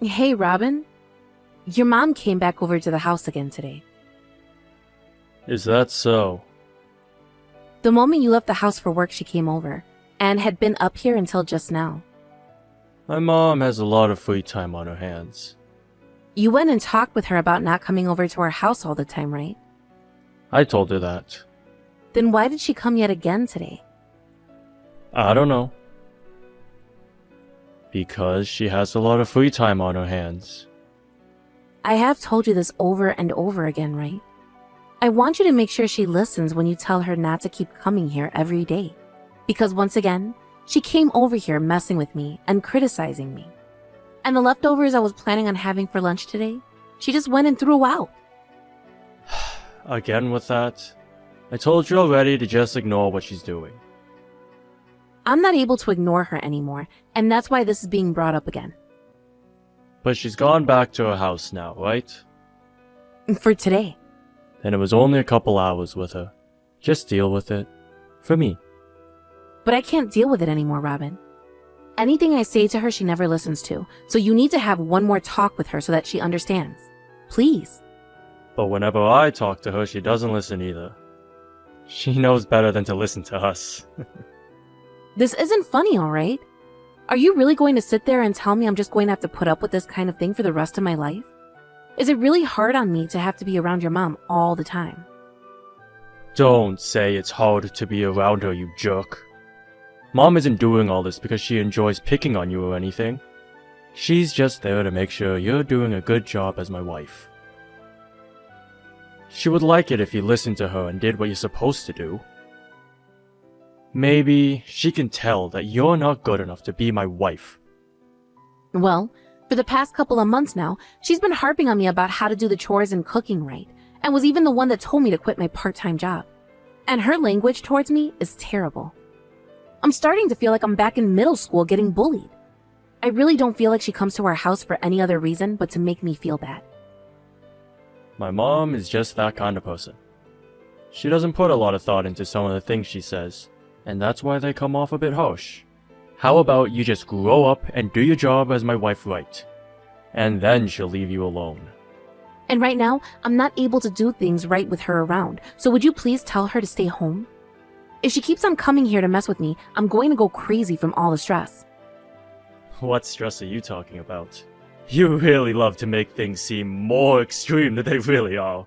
Hey, Robin. Your mom came back over to the house again today. Is that so? The moment you left the house for work, she came over, and had been up here until just now. My mom has a lot of free time on her hands. You went and talked with her about not coming over to our house all the time, right? I told her that. Then why did she come yet again today? I don't know. Because she has a lot of free time on her hands. I have told you this over and over again, right? I want you to make sure she listens when you tell her not to keep coming here every day. Because once again, she came over here messing with me and criticizing me. And the leftovers I was planning on having for lunch today, she just went and threw out. Again with that? I told you already to just ignore what she's doing. I'm not able to ignore her anymore, and that's why this is being brought up again. But she's gone back to her house now, right? For today. And it was only a couple hours with her. Just deal with it. For me. But I can't deal with it anymore, Robin. Anything I say to her, she never listens to, so you need to have one more talk with her so that she understands. Please. But whenever I talk to her, she doesn't listen either. She knows better than to listen to us. This isn't funny, alright? Are you really going to sit there and tell me I'm just going to have to put up with this kind of thing for the rest of my life? Is it really hard on me to have to be around your mom all the time? Don't say it's hard to be around her, you jerk. Mom isn't doing all this because she enjoys picking on you or anything. She's just there to make sure you're doing a good job as my wife. She would like it if you listened to her and did what you're supposed to do. Maybe she can tell that you're not good enough to be my wife. Well, for the past couple of months now, she's been harping on me about how to do the chores and cooking right, and was even the one that told me to quit my part-time job. And her language towards me is terrible. I'm starting to feel like I'm back in middle school getting bullied. I really don't feel like she comes to our house for any other reason but to make me feel bad. My mom is just that kind of person. She doesn't put a lot of thought into some of the things she says, and that's why they come off a bit harsh. How about you just grow up and do your job as my wife right? And then she'll leave you alone. And right now, I'm not able to do things right with her around, so would you please tell her to stay home? If she keeps on coming here to mess with me, I'm going to go crazy from all the stress. What stress are you talking about? You really love to make things seem more extreme than they really are.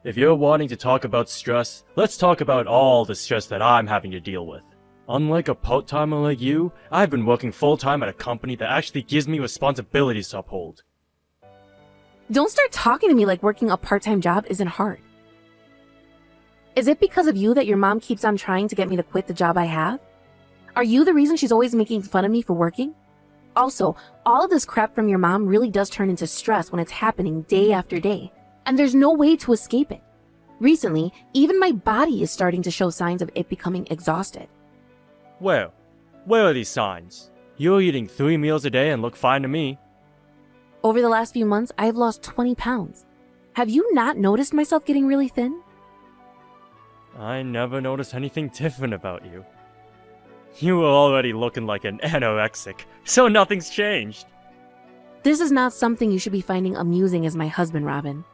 If you're wanting to talk about stress, let's talk about all the stress that I'm having to deal with. Unlike a part-timer like you, I've been working full-time at a company that actually gives me responsibilities to uphold. Don't start talking to me like working a part-time job isn't hard. Is it because of you that your mom keeps on trying to get me to quit the job I have? Are you the reason she's always making fun of me for working? Also, all of this crap from your mom really does turn into stress when it's happening day after day, and there's no way to escape it. Recently, even my body is starting to show signs of it becoming exhausted. Where are these signs? You're eating 3 meals a day and look fine to me. Over the last few months, I have lost 20 pounds. Have you not noticed myself getting really thin? I never noticed anything different about you. You were already looking like an anorexic, so nothing's changed. This is not something you should be finding amusing as my husband, Robin.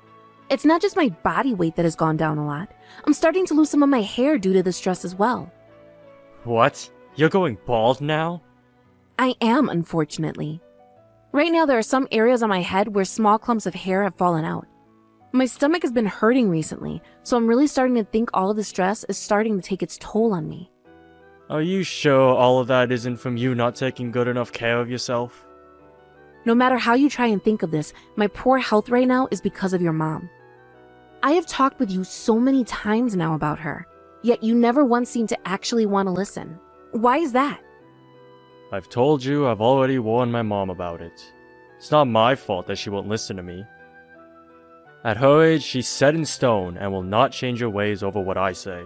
It's not just my body weight that has gone down a lot. I'm starting to lose some of my hair due to the stress as well. What? You're going bald now? I am, unfortunately. Right now, there are some areas on my head where small clumps of hair have fallen out. My stomach has been hurting recently, so I'm really starting to think all of the stress is starting to take its toll on me. Are you sure all of that isn't from you not taking good enough care of yourself? No matter how you try and think of this, my poor health right now is because of your mom. I have talked with you so many times now about her, yet you never once seem to actually want to listen. Why is that? I've told you I've already warned my mom about it. It's not my fault that she won't listen to me. At her age, she's set in stone and will not change her ways over what I say.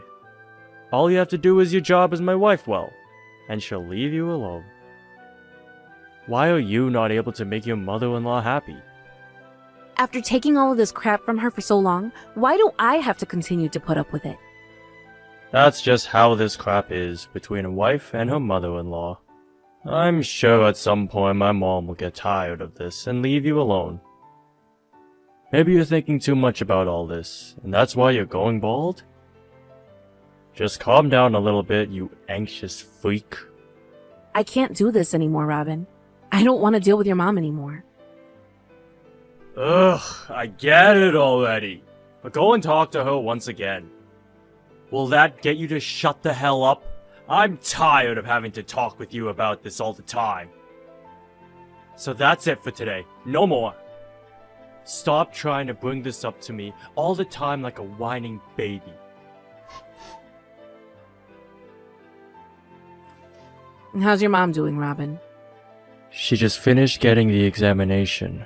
All you have to do is your job as my wife well, and she'll leave you alone. Why are you not able to make your mother-in-law happy? After taking all of this crap from her for so long, why do I have to continue to put up with it? That's just how this crap is between a wife and her mother-in-law. I'm sure at some point my mom will get tired of this and leave you alone. Maybe you're thinking too much about all this, and that's why you're going bald? Just calm down a little bit, you anxious freak. I can't do this anymore, Robin. I don't want to deal with your mom anymore. Ugh, I get it already. But go and talk to her once again. Will that get you to shut the hell up? I'm tired of having to talk with you about this all the time. So that's it for today. No more. Stop trying to bring this up to me all the time like a whining baby. How's your mom doing, Robin? She just finished getting the examination.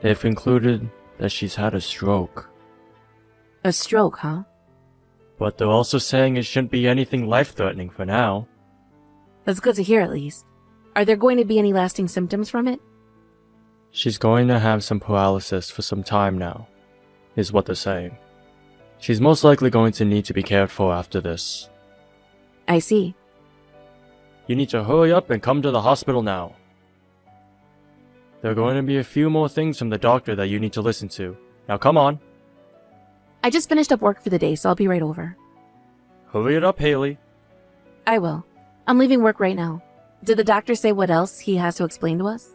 They've concluded that she's had a stroke. A stroke, huh? But they're also saying it shouldn't be anything life-threatening for now. That's good to hear, at least. Are there going to be any lasting symptoms from it? She's going to have some paralysis for some time now, is what they're saying. She's most likely going to need to be cared for after this. I see. You need to hurry up and come to the hospital now. There are going to be a few more things from the doctor that you need to listen to. Now come on. I just finished up work for the day, so I'll be right over. Hurry it up, Haley. I will. I'm leaving work right now. Did the doctor say what else he has to explain to us?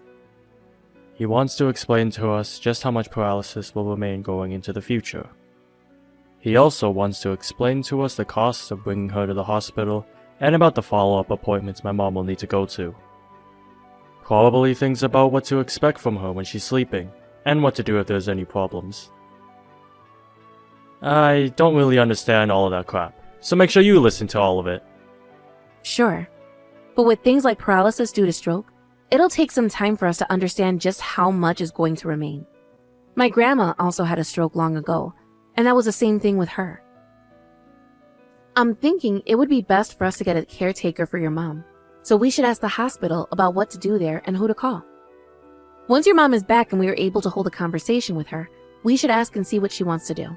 He wants to explain to us just how much paralysis will remain going into the future. He also wants to explain to us the costs of bringing her to the hospital and about the follow-up appointments my mom will need to go to. Probably things about what to expect from her when she's sleeping, and what to do if there's any problems. I don't really understand all of that crap, so make sure you listen to all of it. Sure. But with things like paralysis due to stroke, it'll take some time for us to understand just how much is going to remain. My grandma also had a stroke long ago, and that was the same thing with her. I'm thinking it would be best for us to get a caretaker for your mom, so we should ask the hospital about what to do there and who to call. Once your mom is back and we are able to hold a conversation with her, we should ask and see what she wants to do.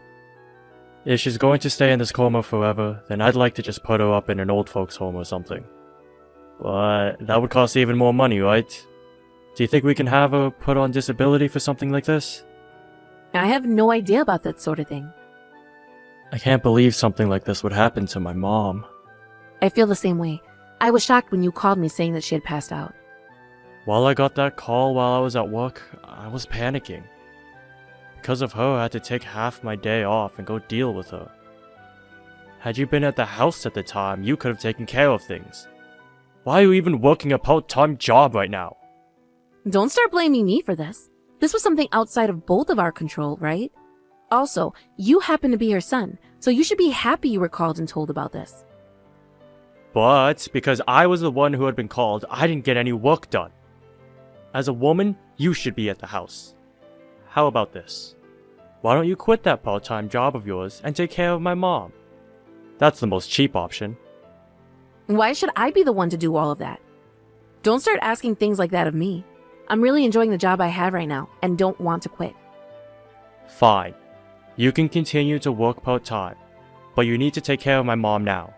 If she's going to stay in this coma forever, then I'd like to just put her up in an old folks home or something. But that would cost even more money, right? Do you think we can have her put on disability for something like this? I have no idea about that sort of thing. I can't believe something like this would happen to my mom. I feel the same way. I was shocked when you called me saying that she had passed out. While I got that call while I was at work, I was panicking. Because of her, I had to take half my day off and go deal with her. Had you been at the house at the time, you could have taken care of things. Why are you even working a part-time job right now? Don't start blaming me for this. This was something outside of both of our control, right? Also, you happen to be her son, so you should be happy you were called and told about this. But because I was the one who had been called, I didn't get any work done. As a woman, you should be at the house. How about this? Why don't you quit that part-time job of yours and take care of my mom? That's the most cheap option. Why should I be the one to do all of that? Don't start asking things like that of me. I'm really enjoying the job I have right now and don't want to quit. Fine. You can continue to work part-time, but you need to take care of my mom now.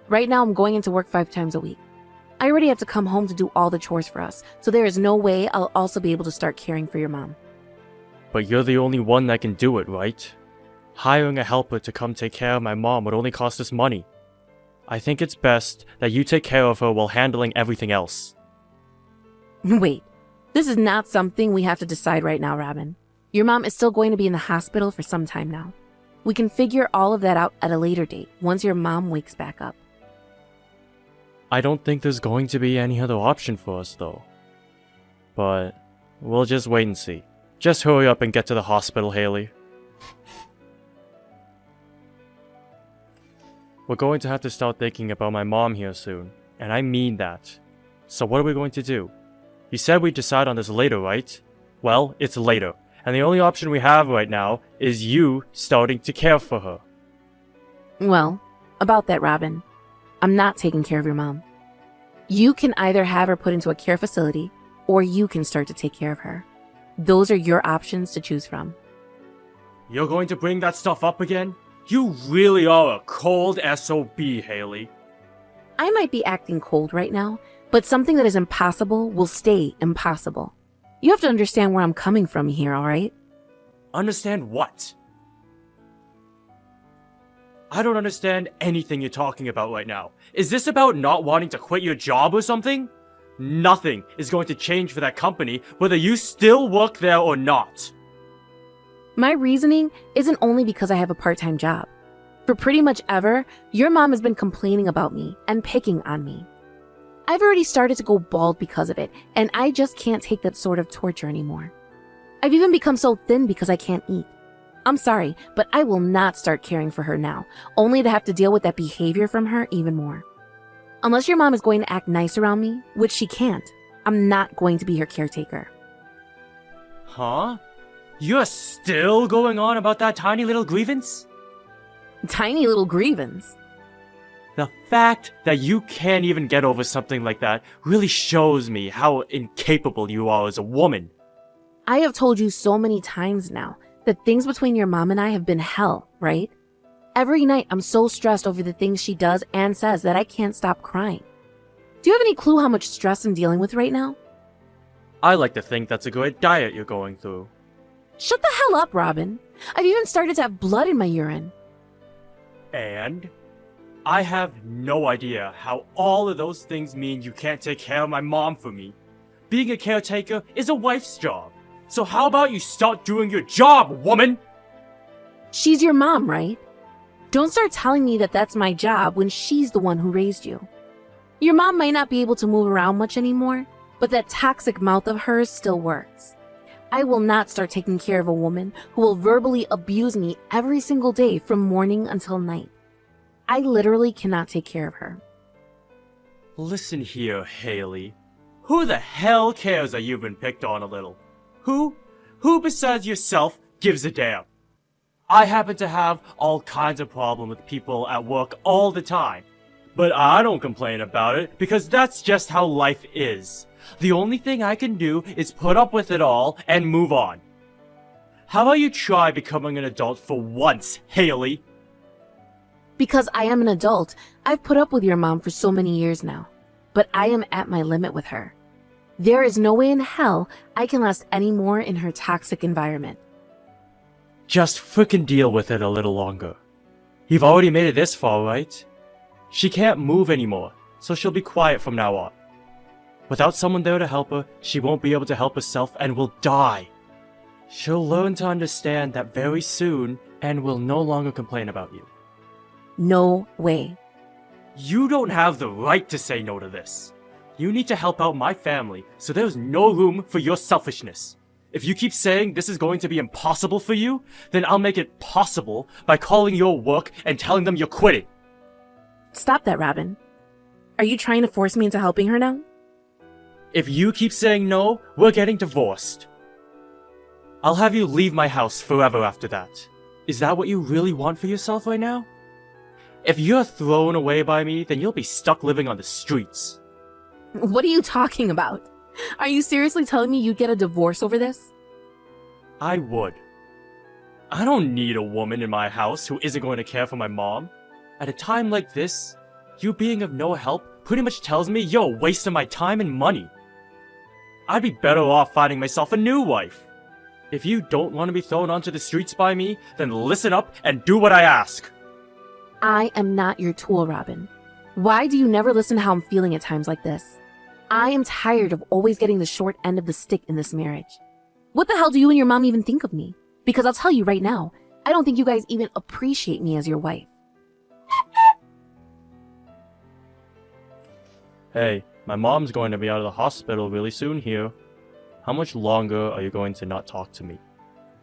Right now I'm going into work 5 times a week. I already have to come home to do all the chores for us, so there is no way I'll also be able to start caring for your mom. But you're the only one that can do it, right? Hiring a helper to come take care of my mom would only cost us money. I think it's best that you take care of her while handling everything else. Wait, this is not something we have to decide right now, Robin. Your mom is still going to be in the hospital for some time now. We can figure all of that out at a later date, once your mom wakes back up. I don't think there's going to be any other option for us, though. But we'll just wait and see. Just hurry up and get to the hospital, Haley. We're going to have to start thinking about my mom here soon, and I mean that. So what are we going to do? You said we'd decide on this later, right? Well, it's later, and the only option we have right now is you starting to care for her. Well, about that, Robin, I'm not taking care of your mom. You can either have her put into a care facility, or you can start to take care of her. Those are your options to choose from. You're going to bring that stuff up again? You really are a cold SOB, Haley. I might be acting cold right now, But something that is impossible will stay impossible. You have to understand where I'm coming from here, alright? Understand what? I don't understand anything you're talking about right now. Is this about not wanting to quit your job or something? Nothing is going to change for that company, whether you still work there or not. My reasoning isn't only because I have a part-time job. For pretty much ever, your mom has been complaining about me and picking on me. I've already started to go bald because of it, and I just can't take that sort of torture anymore. I've even become so thin because I can't eat. I'm sorry, but I will not start caring for her now, only to have to deal with that behavior from her even more. Unless your mom is going to act nice around me, which she can't, I'm not going to be her caretaker. Huh? You're still going on about that tiny little grievance? Tiny little grievance. The fact that you can't even get over something like that really shows me how incapable you are as a woman. I have told you so many times now that things between your mom and I have been hell, right? Every night I'm so stressed over the things she does and says that I can't stop crying. Do you have any clue how much stress I'm dealing with right now? I like to think that's a good diet you're going through. Shut the hell up, Robin. I've even started to have blood in my urine. And? I have no idea how all of those things mean you can't take care of my mom for me. Being a caretaker is a wife's job. So how about you start doing your job, woman? She's your mom, right? Don't start telling me that that's my job when she's the one who raised you. Your mom might not be able to move around much anymore, but that toxic mouth of hers still works. I will not start taking care of a woman who will verbally abuse me every single day from morning until night. I literally cannot take care of her. Listen here, Haley. Who the hell cares that you've been picked on a little? Who besides yourself gives a damn? I happen to have all kinds of problems with people at work all the time. But I don't complain about it because that's just how life is. The only thing I can do is put up with it all and move on. How about you try becoming an adult for once, Haley? Because I am an adult, I've put up with your mom for so many years now. But I am at my limit with her. There is no way in hell I can last any more in her toxic environment. Just frickin' deal with it a little longer. You've already made it this far, right? She can't move anymore, so she'll be quiet from now on. Without someone there to help her, she won't be able to help herself and will die. She'll learn to understand that very soon and will no longer complain about you. No way. You don't have the right to say no to this. You need to help out my family, so there's no room for your selfishness. If you keep saying this is going to be impossible for you, then I'll make it possible by calling your work and telling them you're quitting. Stop that, Robin. Are you trying to force me into helping her now? If you keep saying no, we're getting divorced. I'll have you leave my house forever after that. Is that what you really want for yourself right now? If you're thrown away by me, then you'll be stuck living on the streets. What are you talking about? Are you seriously telling me you'd get a divorce over this? I would. I don't need a woman in my house who isn't going to care for my mom. At a time like this, you being of no help pretty much tells me you're wasting my time and money. I'd be better off finding myself a new wife. If you don't want to be thrown onto the streets by me, then listen up and do what I ask. I am not your tool, Robin. Why do you never listen to how I'm feeling at times like this? I am tired of always getting the short end of the stick in this marriage. What the hell do you and your mom even think of me? Because I'll tell you right now, I don't think you guys even appreciate me as your wife. Hey, my mom's going to be out of the hospital really soon here. How much longer are you going to not talk to me?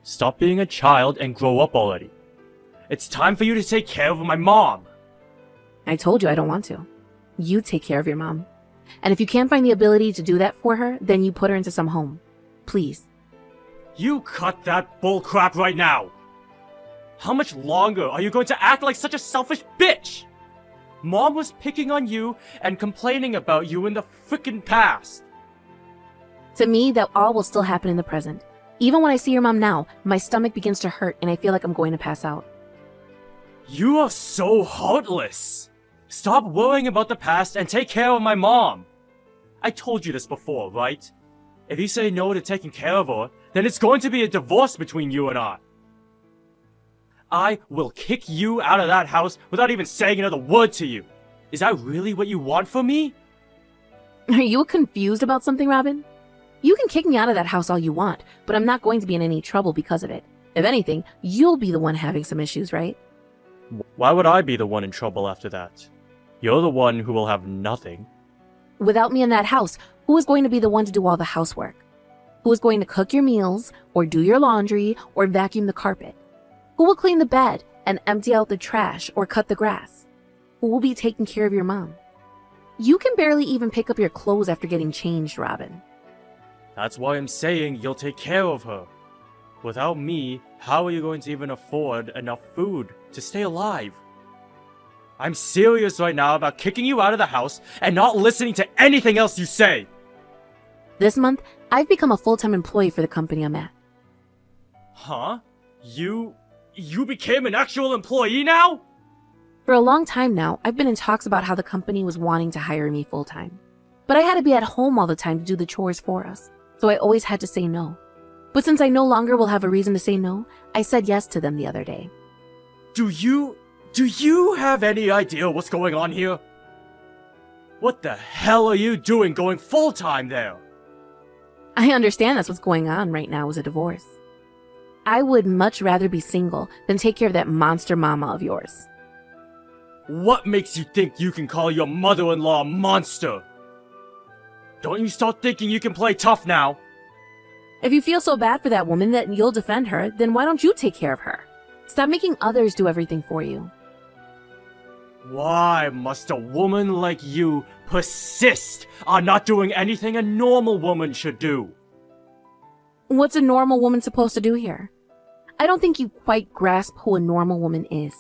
Stop being a child and grow up already. It's time for you to take care of my mom. I told you I don't want to. You take care of your mom. And if you can't find the ability to do that for her, then you put her into some home. Please. You cut that bullcrap right now! How much longer are you going to act like such a selfish bitch? Mom was picking on you and complaining about you in the frickin' past. To me, that all will still happen in the present. Even when I see your mom now, my stomach begins to hurt and I feel like I'm going to pass out. You are so heartless. Stop worrying about the past and take care of my mom. I told you this before, right? If you say no to taking care of her, then it's going to be a divorce between you and I. I will kick you out of that house without even saying another word to you. Is that really what you want from me? Are you confused about something, Robin? You can kick me out of that house all you want, but I'm not going to be in any trouble because of it. If anything, you'll be the one having some issues, right? Why would I be the one in trouble after that? You're the one who will have nothing. Without me in that house, who is going to be the one to do all the housework? Who is going to cook your meals, or do your laundry, or vacuum the carpet? Who will clean the bed and empty out the trash or cut the grass? Who will be taking care of your mom? You can barely even pick up your clothes after getting changed, Robin. That's why I'm saying you'll take care of her. Without me, how are you going to even afford enough food to stay alive? I'm serious right now about kicking you out of the house and not listening to anything else you say. This month, I've become a full-time employee for the company I'm at. Huh? You became an actual employee now? For a long time now, I've been in talks about how the company was wanting to hire me full-time. But I had to be at home all the time to do the chores for us, so I always had to say no. But since I no longer will have a reason to say no, I said yes to them the other day. Do you have any idea what's going on here? What the hell are you doing going full-time there? I understand that's what's going on right now is a divorce. I would much rather be single than take care of that monster mama of yours. What makes you think you can call your mother-in-law a monster? Don't you start thinking you can play tough now? If you feel so bad for that woman that you'll defend her, then why don't you take care of her? Stop making others do everything for you. Why must a woman like you persist on not doing anything a normal woman should do? What's a normal woman supposed to do here? I don't think you quite grasp who a normal woman is.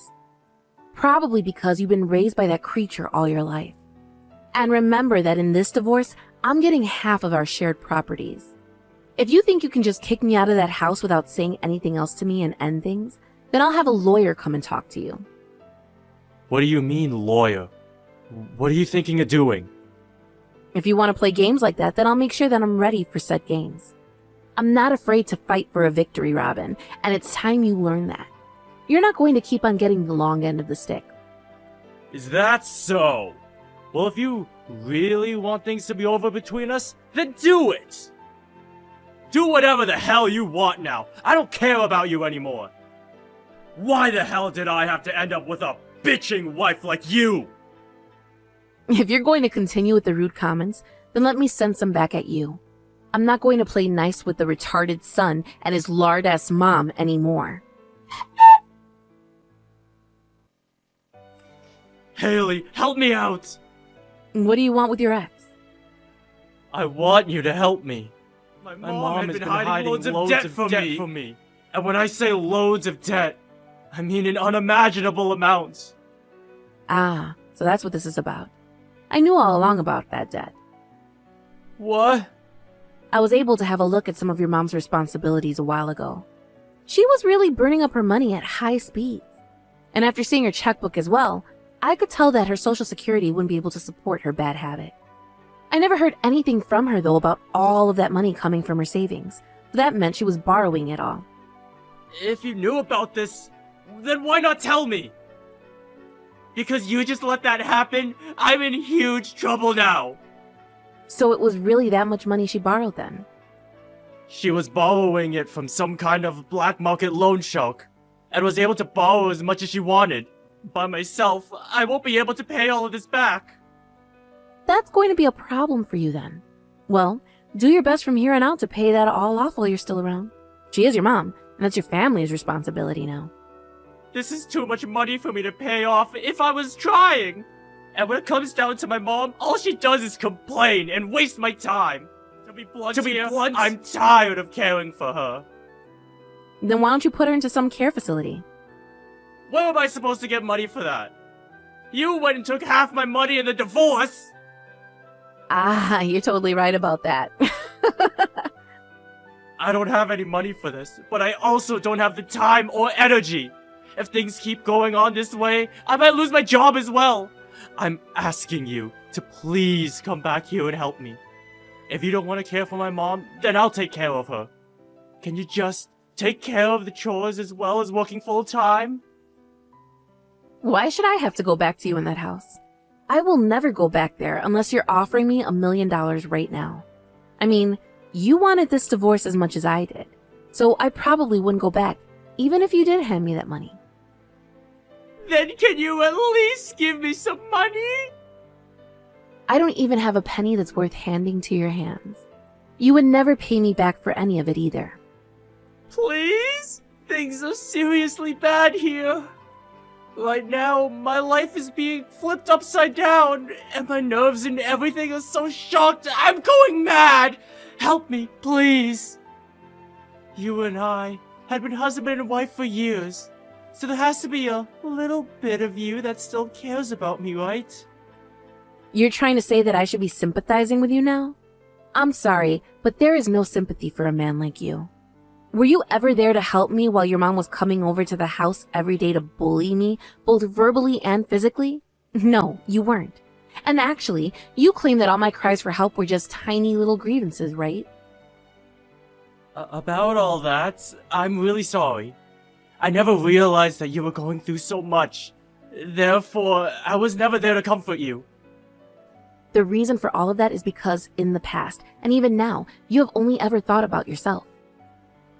Probably because you've been raised by that creature all your life. And remember that in this divorce, I'm getting half of our shared properties. If you think you can just kick me out of that house without saying anything else to me and end things, then I'll have a lawyer come and talk to you. What do you mean, lawyer? What are you thinking of doing? If you want to play games like that, then I'll make sure that I'm ready for said games. I'm not afraid to fight for a victory, Robin, and it's time you learn that. You're not going to keep on getting the long end of the stick. Is that so? Well, if you really want things to be over between us, then do it! Do whatever the hell you want now. I don't care about you anymore. Why the hell did I have to end up with a bitching wife like you? If you're going to continue with the rude comments, then let me send some back at you. I'm not going to play nice with the retarded son and his lard-ass mom anymore. Haley, help me out! What do you want with your ex? I want you to help me. My mom has been hiding loads of debt from me. And when I say loads of debt, I mean in unimaginable amounts. Ah, so that's what this is about. I knew all along about that debt. What? I was able to have a look at some of your mom's responsibilities a while ago. She was really burning up her money at high speeds. And after seeing her checkbook as well, I could tell that her Social Security wouldn't be able to support her bad habit. I never heard anything from her, though, about all of that money coming from her savings. So that meant she was borrowing it all. If you knew about this, then why not tell me? Because you just let that happen, I'm in huge trouble now. So it was really that much money she borrowed then? She was borrowing it from some kind of black market loan shark, and was able to borrow as much as she wanted. By myself, I won't be able to pay all of this back. That's going to be a problem for you then. Well, do your best from here on out to pay that all off while you're still around. She is your mom, and that's your family's responsibility now. This is too much money for me to pay off if I was trying. And when it comes down to my mom, all she does is complain and waste my time. To be blunt, I'm tired of caring for her. Then why don't you put her into some care facility? Where am I supposed to get money for that? You went and took half my money in the divorce! Ah, you're totally right about that. I don't have any money for this, but I also don't have the time or energy. If things keep going on this way, I might lose my job as well. I'm asking you to please come back here and help me. If you don't want to care for my mom, then I'll take care of her. Can you just take care of the chores as well as working full-time? Why should I have to go back to you in that house? I will never go back there unless you're offering me $1 million right now. I mean, you wanted this divorce as much as I did, so I probably wouldn't go back, even if you did hand me that money. Then can you at least give me some money? I don't even have a penny that's worth handing to your hands. You would never pay me back for any of it either. Please? Things are seriously bad here. Right now, my life is being flipped upside down, and my nerves and everything are so shocked, I'm going mad! Help me, please! You and I had been husband and wife for years, so there has to be a little bit of you that still cares about me, right? You're trying to say that I should be sympathizing with you now? I'm sorry, but there is no sympathy for a man like you. Were you ever there to help me while your mom was coming over to the house every day to bully me, both verbally and physically? No, you weren't. And actually, you claim that all my cries for help were just tiny little grievances, right? About all that, I'm really sorry. I never realized that you were going through so much. Therefore, I was never there to comfort you. The reason for all of that is because in the past, and even now, you have only ever thought about yourself.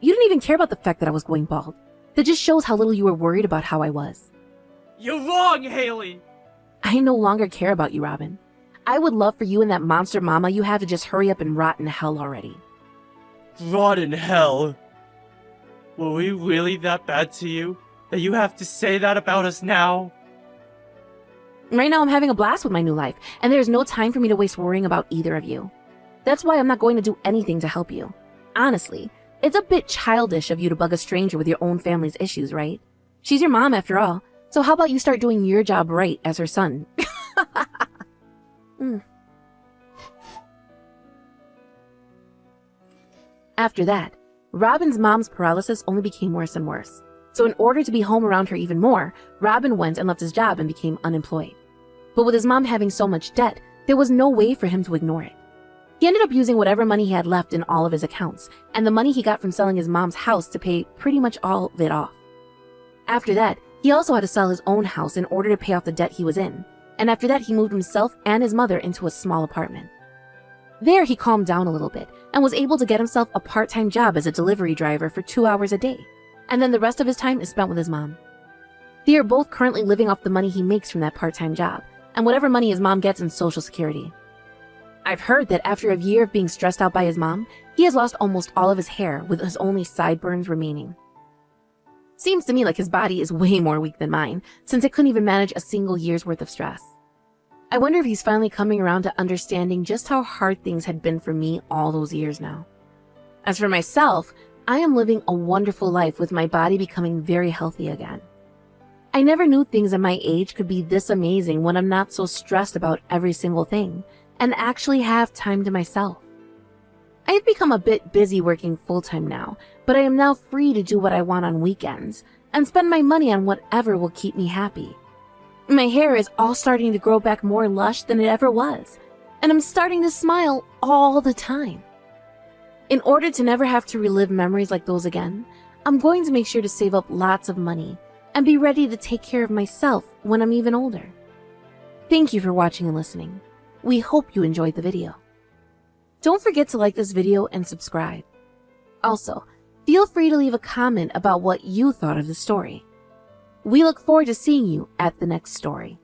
You didn't even care about the fact that I was going bald. That just shows how little you were worried about how I was. You're wrong, Haley! I no longer care about you, Robin. I would love for you and that monster mama you have to just hurry up and rot in hell already. Rot in hell? Were we really that bad to you? That you have to say that about us now? Right now I'm having a blast with my new life, and there's no time for me to waste worrying about either of you. That's why I'm not going to do anything to help you. Honestly, it's a bit childish of you to bug a stranger with your own family's issues, right? She's your mom after all, so how about you start doing your job right as her son? After that, Robin's mom's paralysis only became worse and worse. So in order to be home around her even more, Robin went and left his job and became unemployed. But with his mom having so much debt, there was no way for him to ignore it. He ended up using whatever money he had left in all of his accounts, and the money he got from selling his mom's house to pay pretty much all of it off. After that, he also had to sell his own house in order to pay off the debt he was in, and after that he moved himself and his mother into a small apartment. There he calmed down a little bit, and was able to get himself a part-time job as a delivery driver for 2 hours a day, and then the rest of his time is spent with his mom. They are both currently living off the money he makes from that part-time job, and whatever money his mom gets in Social Security. I've heard that after a year of being stressed out by his mom, he has lost almost all of his hair, with his only sideburns remaining. Seems to me like his body is way more weak than mine, since it couldn't even manage a single year's worth of stress. I wonder if he's finally coming around to understanding just how hard things had been for me all those years now. As for myself, I am living a wonderful life with my body becoming very healthy again. I never knew things at my age could be this amazing when I'm not so stressed about every single thing, and actually have time to myself. I have become a bit busy working full-time now, but I am now free to do what I want on weekends, and spend my money on whatever will keep me happy. My hair is all starting to grow back more lush than it ever was, and I'm starting to smile all the time. In order to never have to relive memories like those again, I'm going to make sure to save up lots of money and be ready to take care of myself when I'm even older. Thank you for watching and listening. We hope you enjoyed the video. Don't forget to like this video and subscribe. Also, feel free to leave a comment about what you thought of the story. We look forward to seeing you at the next story.